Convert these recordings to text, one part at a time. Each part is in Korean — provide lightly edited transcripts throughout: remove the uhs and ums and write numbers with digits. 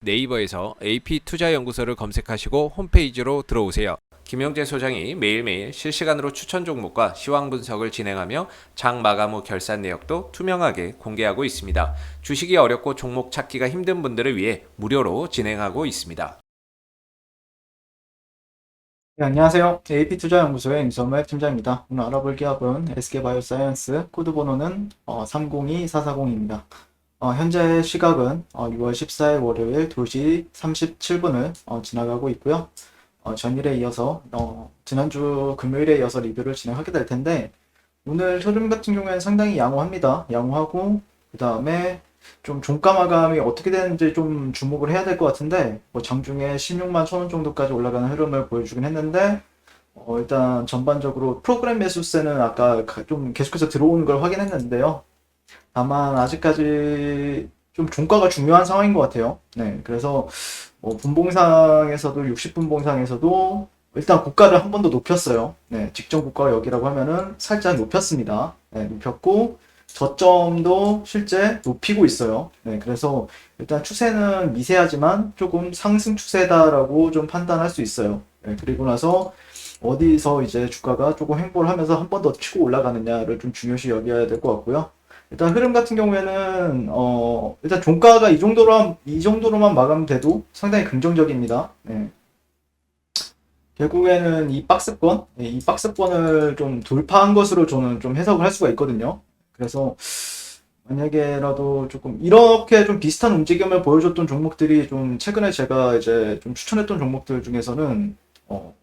네이버에서 AP투자연구소를 검색하시고 홈페이지로 들어오세요. 김영재 소장이 매일매일 실시간으로 추천 종목과 시황 분석을 진행하며 장 마감 후 결산 내역도 투명하게 공개하고 있습니다. 주식이 어렵고 종목 찾기가 힘든 분들을 위해 무료로 진행하고 있습니다. 네, 안녕하세요. AP투자연구소의 임성말 팀장입니다. 오늘 알아볼 기업은 SK바이오사이언스, 코드 번호는 302440입니다. 현재 시각은 6월 14일 월요일 2시 37분을 지나가고 있고요. 전일에 이어서 지난주 금요일에 이어서 리뷰를 진행하게 될 텐데, 오늘 흐름 같은 경우에는 상당히 양호합니다. 양호하고 그 다음에 좀 종가 마감이 어떻게 되는지 좀 주목을 해야 될 것 같은데, 뭐 장중에 16만 1,000원 정도까지 올라가는 흐름을 보여주긴 했는데, 일단 전반적으로 프로그램 매수세는 아까 좀 계속해서 들어오는 걸 확인했는데요. 다만 아직까지 좀 종가가 중요한 상황인 것 같아요. 네, 그래서 뭐 분봉상에서도 60분봉상에서도 일단 고가를 한 번 더 높였어요. 네, 직전 고가가 여기라고 하면은 살짝 높였습니다. 네, 높였고 저점도 실제 높이고 있어요. 네, 그래서 일단 추세는 미세하지만 조금 상승 추세다라고 좀 판단할 수 있어요. 네, 그리고 나서 어디서 이제 주가가 조금 횡보를 하면서 한 번 더 치고 올라가느냐를 좀 중요시 여겨야 될 것 같고요. 일단 흐름 같은 경우에는 일단 종가가 이 정도로만 마감돼도 상당히 긍정적입니다. 네. 결국에는 이 박스권을 좀 돌파한 것으로 저는 좀 해석을 할 수가 있거든요. 그래서 만약에라도 조금 이렇게 좀 비슷한 움직임을 보여줬던 종목들이 좀 최근에 제가 이제 좀 추천했던 종목들 중에서는 어,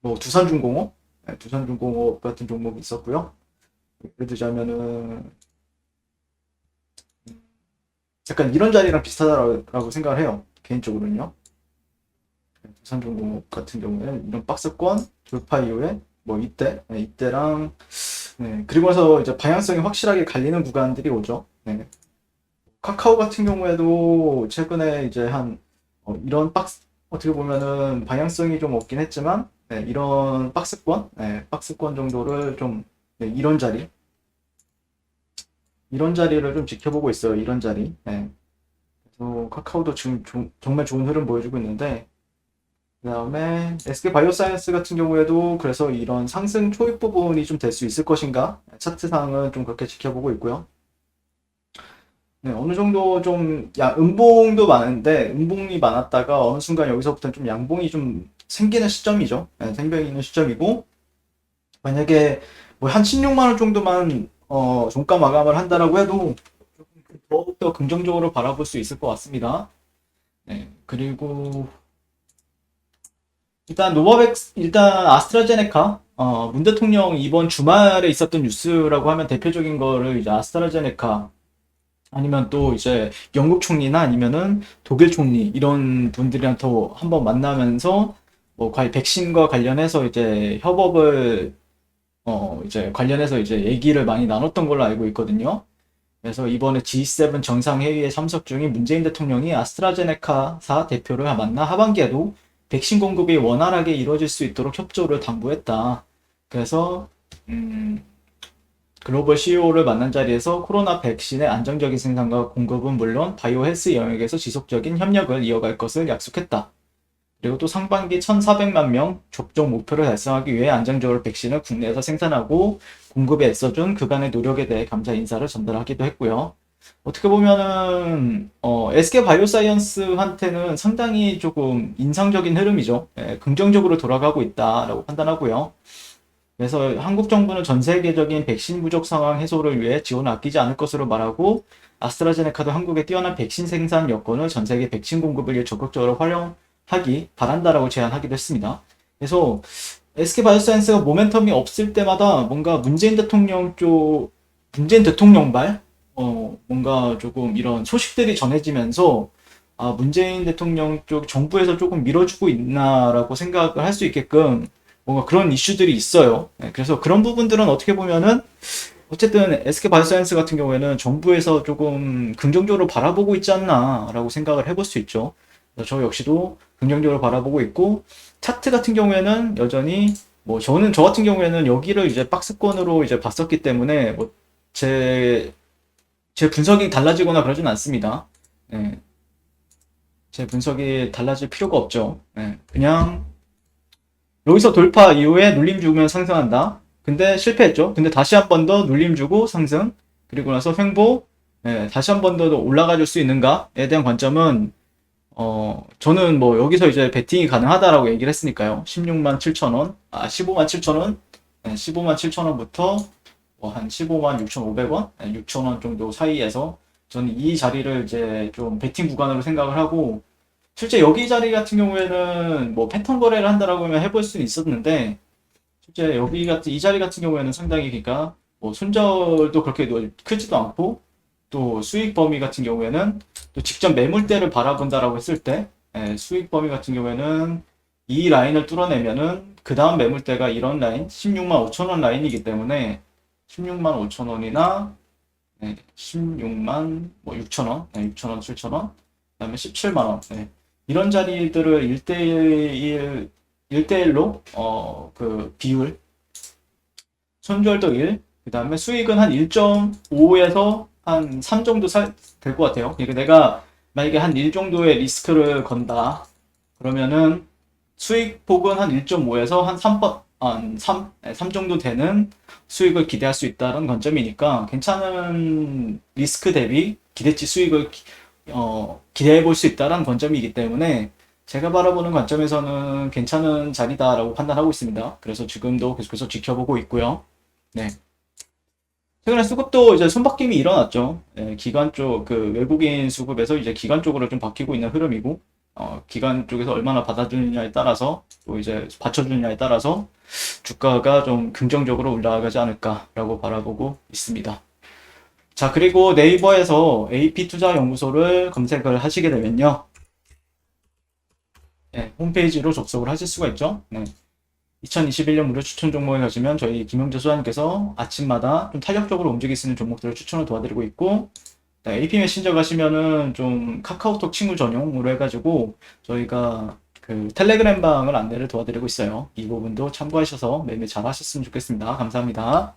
뭐 두산중공업, 네, 두산중공업 같은 종목이 있었고요. 예를 들자면은 약간 이런 자리랑 비슷하다라고 생각을 해요. 개인적으로는요. 두산중공업 같은 경우에는 이런 박스권 돌파 이후에 뭐 이때랑 네, 그리고 나서 이제 방향성이 확실하게 갈리는 구간들이 오죠. 네. 카카오 같은 경우에도 최근에 이제 이런 어떻게 보면은 방향성이 좀 없긴 했지만, 네, 이런 박스권 정도를 좀, 네, 이런 자리를 좀 지켜보고 있어요. 이런 자리. 네. 그래서 카카오도 지금 정말 좋은 흐름 보여주고 있는데, 그 다음에 SK바이오사이언스 같은 경우에도 그래서 이런 상승 초입 부분이 좀 될 수 있을 것인가? 차트상은 좀 그렇게 지켜보고 있고요. 네, 어느 정도 좀, 음봉도 많은데, 음봉이 많았다가 어느 순간 여기서부터 좀 양봉이 좀 생기는 시점이죠. 네, 생기는 시점이고, 만약에 뭐 한 16만 원 정도만, 종가 마감을 한다라고 해도 더욱더 긍정적으로 바라볼 수 있을 것 같습니다. 네, 그리고, 일단 아스트라제네카, 문 대통령 이번 주말에 있었던 뉴스라고 하면 대표적인 거를 이제 아스트라제네카, 아니면 또 이제 영국 총리나 아니면은 독일 총리 이런 분들이랑 또 한번 만나면서 뭐 과연 백신과 관련해서 이제 협업을 이제 관련해서 이제 얘기를 많이 나눴던 걸로 알고 있거든요. 그래서 이번에 G7 정상회의에 참석 중인 문재인 대통령이 아스트라제네카사 대표를 만나 하반기에도 백신 공급이 원활하게 이루어질 수 있도록 협조를 당부했다. 그래서 글로벌 CEO를 만난 자리에서 코로나 백신의 안정적인 생산과 공급은 물론 바이오 헬스 영역에서 지속적인 협력을 이어갈 것을 약속했다. 그리고 또 상반기 1,400만 명 접종 목표를 달성하기 위해 안정적으로 백신을 국내에서 생산하고 공급에 애써준 그간의 노력에 대해 감사 인사를 전달하기도 했고요. 어떻게 보면은 SK 바이오사이언스한테는 상당히 조금 인상적인 흐름이죠. 예, 긍정적으로 돌아가고 있다라고 판단하고요. 그래서 한국 정부는 전 세계적인 백신 부족 상황 해소를 위해 지원을 아끼지 않을 것으로 말하고, 아스트라제네카도 한국의 뛰어난 백신 생산 여건을 전 세계 백신 공급을 위해 적극적으로 활용하기 바란다라고 제안하기도 했습니다. 그래서 SK바이오사이언스가 모멘텀이 없을 때마다 뭔가 문재인 대통령발 뭔가 조금 이런 소식들이 전해지면서 문재인 대통령 쪽 정부에서 조금 밀어주고 있나라고 생각을 할 수 있게끔 뭔가 그런 이슈들이 있어요. 네, 그래서 그런 부분들은 어떻게 보면은 어쨌든 SK바이오사이언스 같은 경우에는 정부에서 조금 긍정적으로 바라보고 있지 않나라고 생각을 해볼 수 있죠. 그래서 저 역시도 긍정적으로 바라보고 있고, 차트 같은 경우에는 여전히 뭐 저 같은 경우에는 여기를 이제 박스권으로 이제 봤었기 때문에 뭐 제 분석이 달라지거나 그러진 않습니다. 네. 제 분석이 달라질 필요가 없죠. 네, 그냥 여기서 돌파 이후에 눌림 주면 상승한다. 근데 실패했죠. 근데 다시 한 번 더 눌림 주고 상승. 그리고 나서 횡보. 네, 다시 한 번 더 올라가 줄 수 있는가에 대한 관점은 저는 뭐 여기서 이제 베팅이 가능하다라고 얘기를 했으니까요. 16만 7천 원, 15만 7천 원, 네, 15만 7천 원부터 뭐 한 15만 6,500원, 6천 원 정도 사이에서 저는 이 자리를 이제 좀 베팅 구간으로 생각을 하고, 실제 여기 자리 같은 경우에는 뭐 패턴 거래를 한다라고 하면 해볼 수는 있었는데, 실제 여기 같은 이 자리 같은 경우에는 상당히 그러니까 뭐 손절도 그렇게 크지도 않고, 또 수익 범위 같은 경우에는 또 직접 매물대를 바라본다라고 했을 때 수익 범위 같은 경우에는 이 라인을 뚫어내면은 그 다음 매물대가 이런 라인 16만 5천 원 라인이기 때문에 16만 5천 원이나 16만 뭐 6천 원, 6천 원, 7천 원, 그다음에 17만 원 이런 자리들을 1대1로 그 비율 손절도 1, 그 다음에 수익은 한 1.5에서 한 3 정도 될 것 같아요. 그러니까 내가 만약에 한 1 정도의 리스크를 건다. 그러면은 수익폭은 한 1.5에서 한 3 정도 되는 수익을 기대할 수 있다는 관점이니까 괜찮은 리스크 대비 기대치 수익을 기대해 볼 수 있다는 관점이기 때문에 제가 바라보는 관점에서는 괜찮은 자리다라고 판단하고 있습니다. 그래서 지금도 계속해서 지켜보고 있고요. 네. 최근에 수급도 이제 손바뀜이 일어났죠. 기관 쪽, 그 외국인 수급에서 이제 기관 쪽으로 좀 바뀌고 있는 흐름이고, 기관 쪽에서 얼마나 받아주느냐에 따라서, 또 이제 받쳐주느냐에 따라서 주가가 좀 긍정적으로 올라가지 않을까라고 바라보고 있습니다. 자, 그리고 네이버에서 AP투자연구소를 검색을 하시게 되면요. 홈페이지로 접속을 하실 수가 있죠. 2021년 무료 추천 종목에 가시면 저희 김영재 소장님께서 아침마다 좀 탄력적으로 움직일 수 있는 종목들을 추천을 도와드리고 있고, AP 메신저 가시면은 좀 카카오톡 친구 전용으로 해가지고 저희가 그 텔레그램 방을 안내를 도와드리고 있어요. 이 부분도 참고하셔서 매매 잘 하셨으면 좋겠습니다. 감사합니다.